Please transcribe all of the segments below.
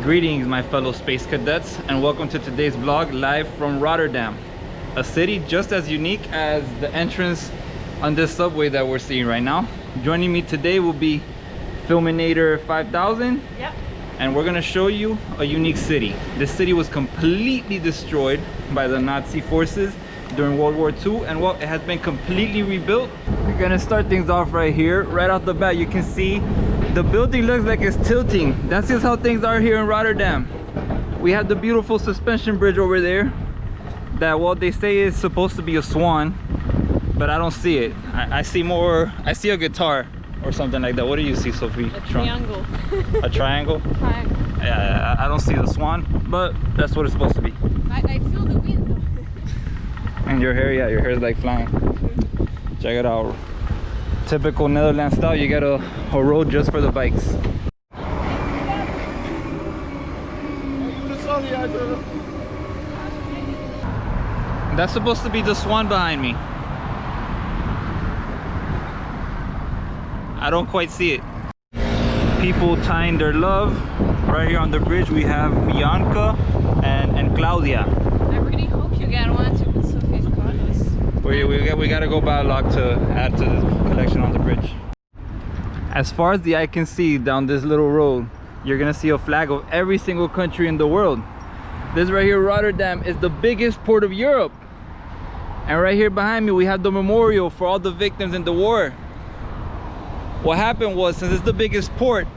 Greetings, my fellow space cadets, and welcome to today's vlog live from Rotterdam, a city just as unique as the entrance on this subway that we're seeing right now. Joining me today will be Filminator 5000. Yep. And we're gonna show you a unique city. This city was completely destroyed by the Nazi forces during World War II, and well, it has been completely rebuilt. We're gonna start things off right here. Right off the bat, you can see the building looks like it's tilting. That's just how things are here in Rotterdam. We have the beautiful suspension bridge over there that, well, they say is supposed to be a swan, but I don't see it. I see a guitar or something like that. What do you see, Sophie? A triangle. A triangle? Triangle. Yeah, I don't see the swan, but that's what it's supposed to be. I feel the wind. And your hair, yeah, your hair is like flying. Check it out. Typical Netherlands style, you got a road just for the bikes. That's supposed to be the swan behind me. I don't quite see it. People tying their love. Right here on the bridge we have Bianca and Claudia. I really hope you get one to put Sophie and Carlos. We gotta go buy a lock to add to the collection on the bridge. As far as the eye can see down this little road, you're gonna see a flag of every single country in the world. This right here, Rotterdam, is the biggest port of Europe. And right here behind me we have the memorial for all the victims in the war. What happened was, since it's the biggest port,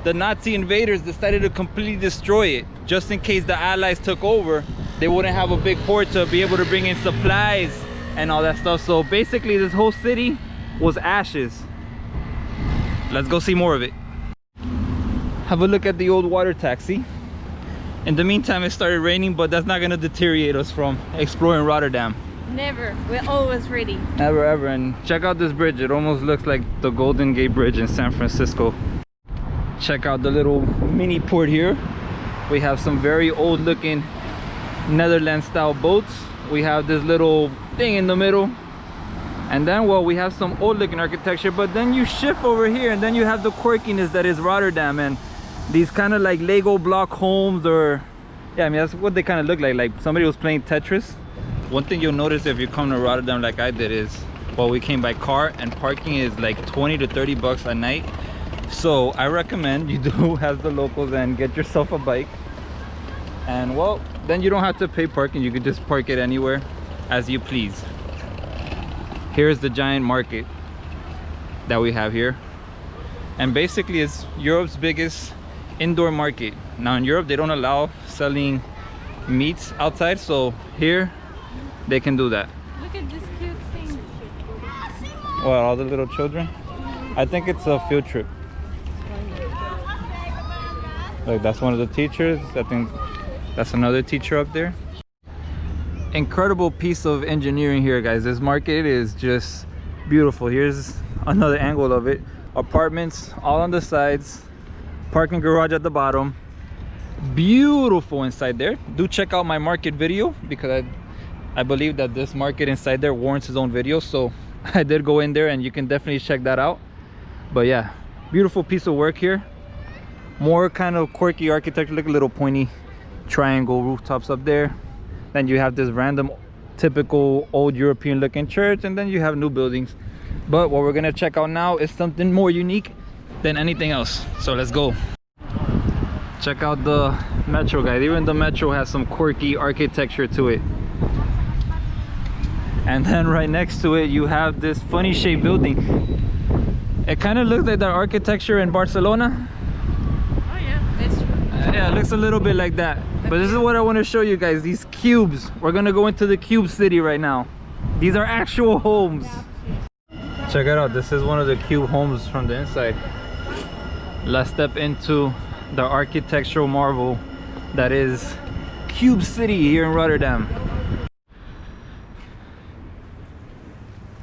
the Nazi invaders decided to completely destroy it. Just in case the Allies took over, they wouldn't have a big port to be able to bring in supplies and all that stuff. So basically this whole city was ashes. Let's go see more of it. Have a look at the old water taxi. In the meantime, it started raining, but that's not gonna deteriorate us from exploring Rotterdam. Never. We're always ready. Never ever. And check out this bridge. It almost looks like the Golden Gate Bridge in San Francisco. Check out the little mini port here. We have some very old looking Netherlands style boats. We have this little thing in the middle, and then, well, we have some old looking architecture, but then you shift over here and then you have the quirkiness that is Rotterdam, and these kind of like Lego block homes, or yeah, I mean that's what they kind of look like somebody was playing Tetris. One thing you'll notice if you come to Rotterdam like I did is, well, we came by car and parking is like 20 to 30 bucks a night. So I recommend you do as the locals and get yourself a bike, and well, then you don't have to pay parking. You could just park it anywhere as you please. Here's the giant market that we have here, and basically it's Europe's biggest indoor market. Now in Europe they don't allow selling meats outside, so here they can do that. Look at this cute thing. Well, all the little children. I think it's a field trip. Look, that's one of the teachers. I think that's another teacher up there. Incredible piece of engineering here, guys. This market is just beautiful. Here's another angle of it. Apartments all on the sides, parking garage at the bottom. Beautiful inside there. Do check out my market video, because I believe that this market inside there warrants its own video, so I did go in there and you can definitely check that out. But yeah, beautiful piece of work here. More kind of quirky architecture. Look, a little pointy triangle rooftops up there. Then you have this random typical old European looking church, and then you have new buildings. But what we're gonna check out now is something more unique than anything else, so let's go. Check out the metro, guys. Even the metro has some quirky architecture to it. And then right next to it you have this funny shaped building. It kind of looks like the architecture in Barcelona. Oh yeah, that's true. Yeah, it looks a little bit like that. But this is what I want to show you guys, these cubes. We're gonna go into the cube city right now. These are actual homes. Check it out. This is one of the cube homes from the inside. Let's step into the architectural marvel that is Cube City here in Rotterdam.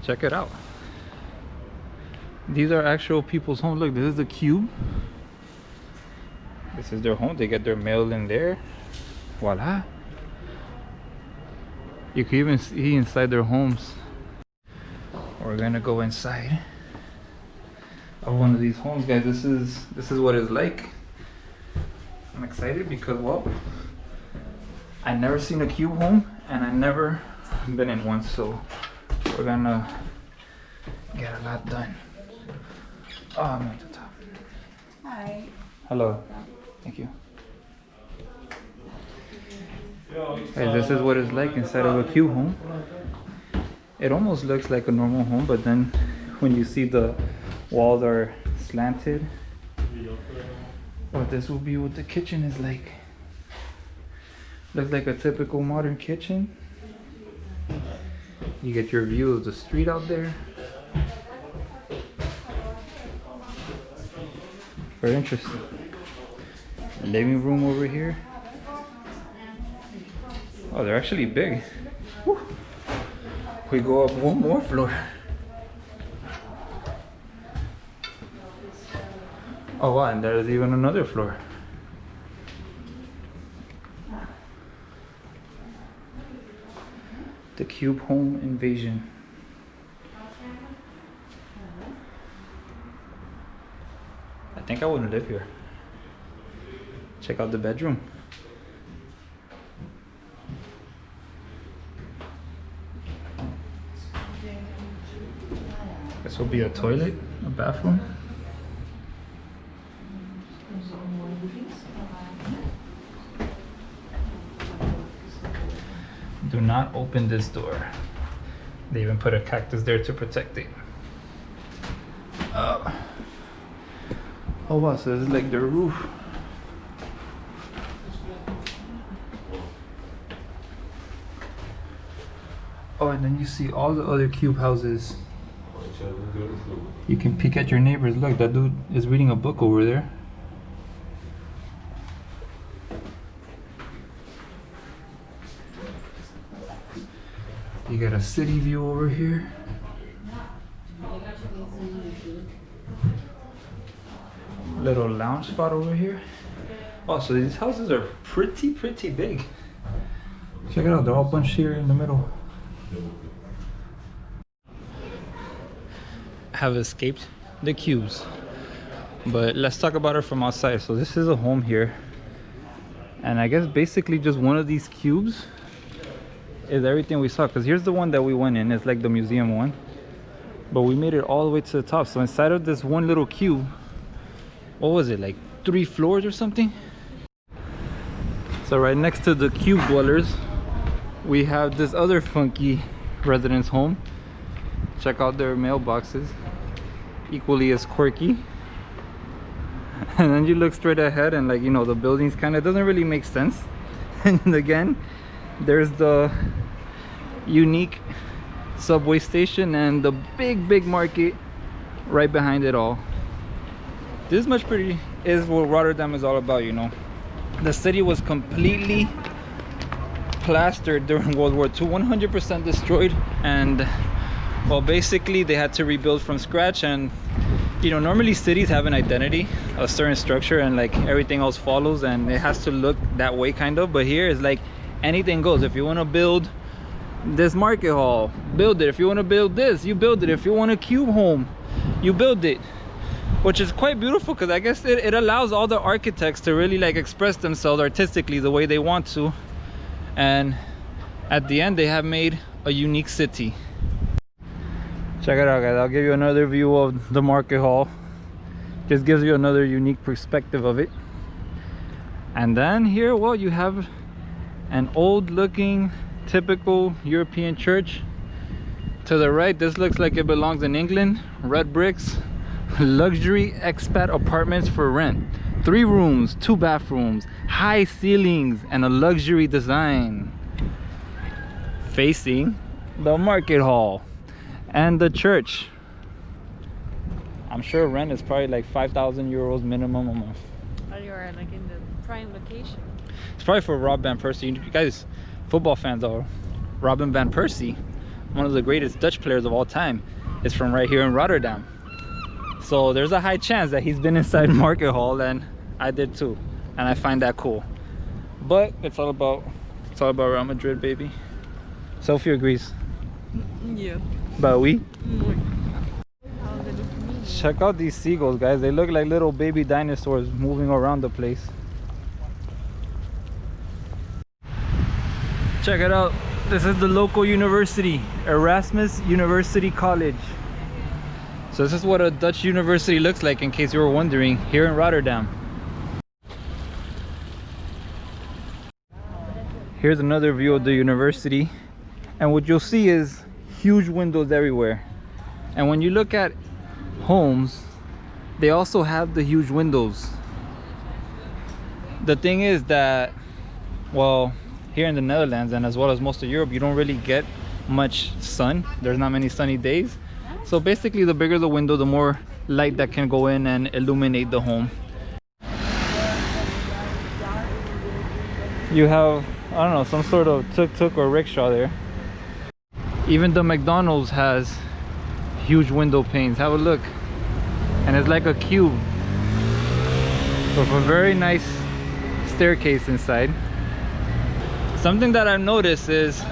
Check it out. These are actual people's homes. Look, this is the cube. This is their home. They get their mail in there. Voila. You can even see inside their homes. We're gonna go inside of one of these homes, guys. This is what it's like. I'm excited because, well, I never seen a cube home and I never been in one, so we're gonna get a lot done. Oh, I'm at the top. Hi. Hello. Thank you. Hey, this is what it's like inside of a cube home. It almost looks like a normal home, but then when you see the walls are slanted, or this will be what the kitchen is like. Looks like a typical modern kitchen. You get your view of the street out there. Very interesting. Living room over here. Oh, they're actually big. Whew. We go up one more floor. Oh wow, and there's even another floor. The cube home invasion. I think I wouldn't live here. Check out the bedroom. This will be a toilet, a bathroom. Do not open this door. They even put a cactus there to protect it. Oh wow, so this is like the roof. Oh, and then you see all the other cube houses. You can peek at your neighbors. Look, that dude is reading a book over there. You got a city view over here. Little lounge spot over here. Oh, so these houses are pretty big. Check it out, they're all bunched here in the middle. Have escaped the cubes, but let's talk about it from outside. So this is a home here, and I guess basically just one of these cubes is everything we saw, because here's the one that we went in. It's like the museum one, but we made it all the way to the top. So inside of this one little cube, what was it, like 3 floors or something? So right next to the cube dwellers, we have this other funky residence home. Check out their mailboxes, equally as quirky. And then you look straight ahead and, like, you know, the buildings kind of doesn't really make sense. And again, there's the unique subway station and the big market right behind it all. This much pretty is what Rotterdam is all about, you know. The city was completely plastered during World War II, 100% destroyed, and well, basically they had to rebuild from scratch. And you know, normally cities have an identity, a certain structure, and like everything else follows, and it has to look that way kind of. But here is like anything goes. If you want to build this market hall, build it. If you want to build this, you build it. If you want a cube home, you build it, which is quite beautiful, because I guess it allows all the architects to really like express themselves artistically the way they want to, and at the end they have made a unique city. Check it out, guys. I'll give you another view of the market hall. Just gives you another unique perspective of it. And then here, well, you have an old looking typical European church. To the right, this looks like it belongs in England. Red bricks, luxury expat apartments for rent. 3 rooms, 2 bathrooms, high ceilings, and a luxury design. Facing the market hall and the church. I'm sure rent is probably like 5,000 euros minimum a month. Or you are like in the prime location. It's probably for Rob van Persie. You guys, football fans, are Robin van Persie, one of the greatest Dutch players of all time, is from right here in Rotterdam. So there's a high chance that he's been inside Market Hall, and I did too, and I find that cool. But it's all about Real Madrid, baby. Sophie agrees. Yeah. But we How they look to me. check out these seagulls, guys. They look like little baby dinosaurs moving around the place. Check it out. This is the local university, Erasmus University College. So this is what a Dutch university looks like, in case you were wondering, here in Rotterdam. Here's another view of the university, and what you'll see is huge windows everywhere. And when you look at homes, they also have the huge windows. The thing is that, well, here in the Netherlands and as well as most of Europe, you don't really get much sun. There's not many sunny days. So basically, the bigger the window, the more light that can go in and illuminate the home. You have, I don't know, some sort of tuk-tuk or rickshaw there. Even the McDonald's has huge window panes. Have a look. And it's like a cube. With a very nice staircase inside. Something that I've noticed is,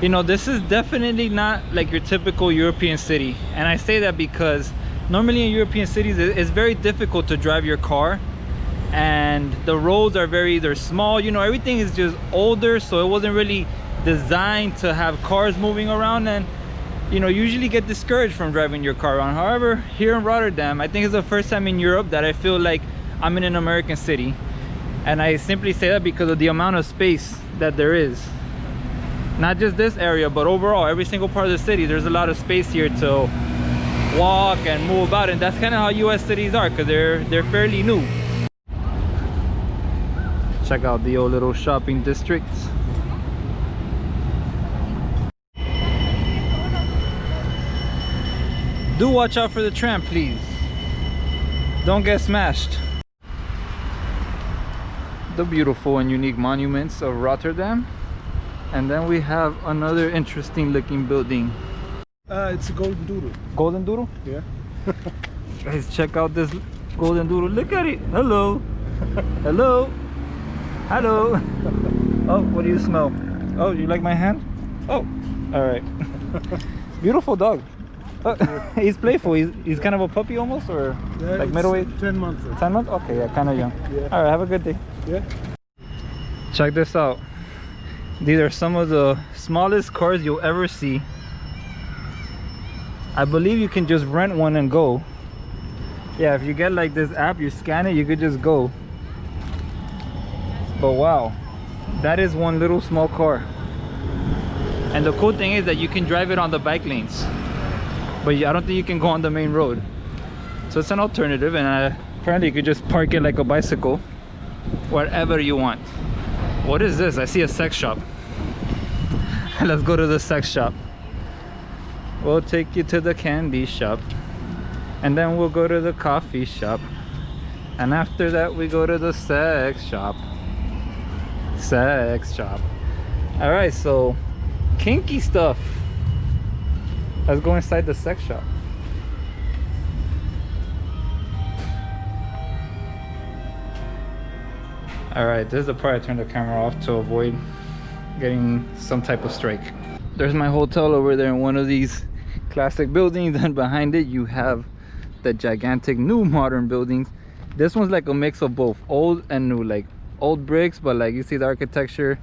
you know, this is definitely not like your typical European city. And I say that because normally in European cities, it's very difficult to drive your car. And the roads are they're small, you know, everything is just older, so it wasn't really designed to have cars moving around, and you know, usually get discouraged from driving your car around. However, here in Rotterdam, I think it's the first time in Europe that I feel like I'm in an American city. And I simply say that because of the amount of space that there is. Not just this area, but overall, every single part of the city, there's a lot of space here to walk and move about, and that's kind of how US cities are, because they're fairly new. Check out the old little shopping districts. Do watch out for the tram, please. Don't get smashed. The beautiful and unique monuments of Rotterdam. And then we have another interesting looking building. It's a golden doodle. Golden doodle? Yeah. Guys, check out this golden doodle. Look at it. Hello. Hello. Hello. Oh, what do you smell? Oh, you like my hand? Oh, all right. Beautiful dog. He's playful. He's kind of a puppy almost, or yeah, like middleweight? 10 months. 10 months? Okay, yeah, kind of young. Yeah. All right, have a good day. Yeah. Check this out. These are some of the smallest cars you'll ever see. I believe you can just rent one and go. Yeah, if you get like this app, you scan it, you could just go. But wow, that is one little small car. And the cool thing is that you can drive it on the bike lanes, but I don't think you can go on the main road. So it's an alternative, and apparently you could just park it like a bicycle wherever you want. What is this? I see a sex shop. Let's go to the sex shop. We'll take you to the candy shop, and then we'll go to the coffee shop, and after that we go to the sex shop. Sex shop. All right, so kinky stuff. Let's go inside the sex shop. All right, this is the part I turned the camera off to avoid getting some type of strike. There's my hotel over there in one of these classic buildings, and behind it you have the gigantic new modern buildings. This one's like a mix of both old and new, like old bricks, but like you see the architecture.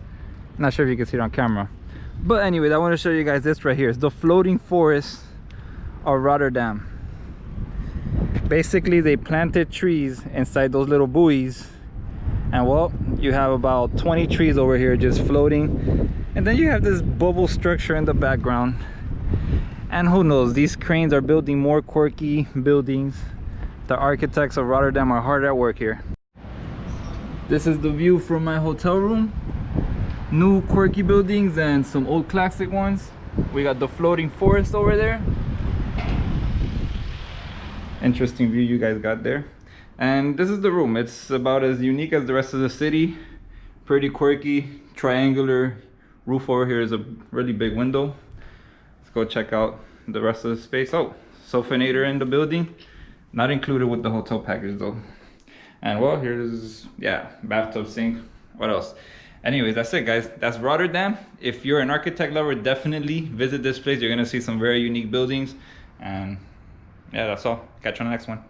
Not sure if you can see it on camera, but anyways, I want to show you guys this right here. It's the floating forest of Rotterdam. Basically, they planted trees inside those little buoys, and well, you have about 20 trees over here just floating, and then you have this bubble structure in the background. And who knows, these cranes are building more quirky buildings. The architects of Rotterdam are hard at work here. This is the view from my hotel room. New quirky buildings and some old classic ones. We got the floating forest over there. Interesting view you guys got there. And this is the room. It's about as unique as the rest of the city. Pretty quirky, triangular roof. Over here is a really big window. Let's go check out the rest of the space. Oh, sofanator in the building. Not included with the hotel package though. And well, here's, yeah, bathtub, sink. What else? Anyways, that's it guys. That's Rotterdam. If you're an architect lover, definitely visit this place. You're gonna see some very unique buildings. And yeah, that's all. Catch you on the next one.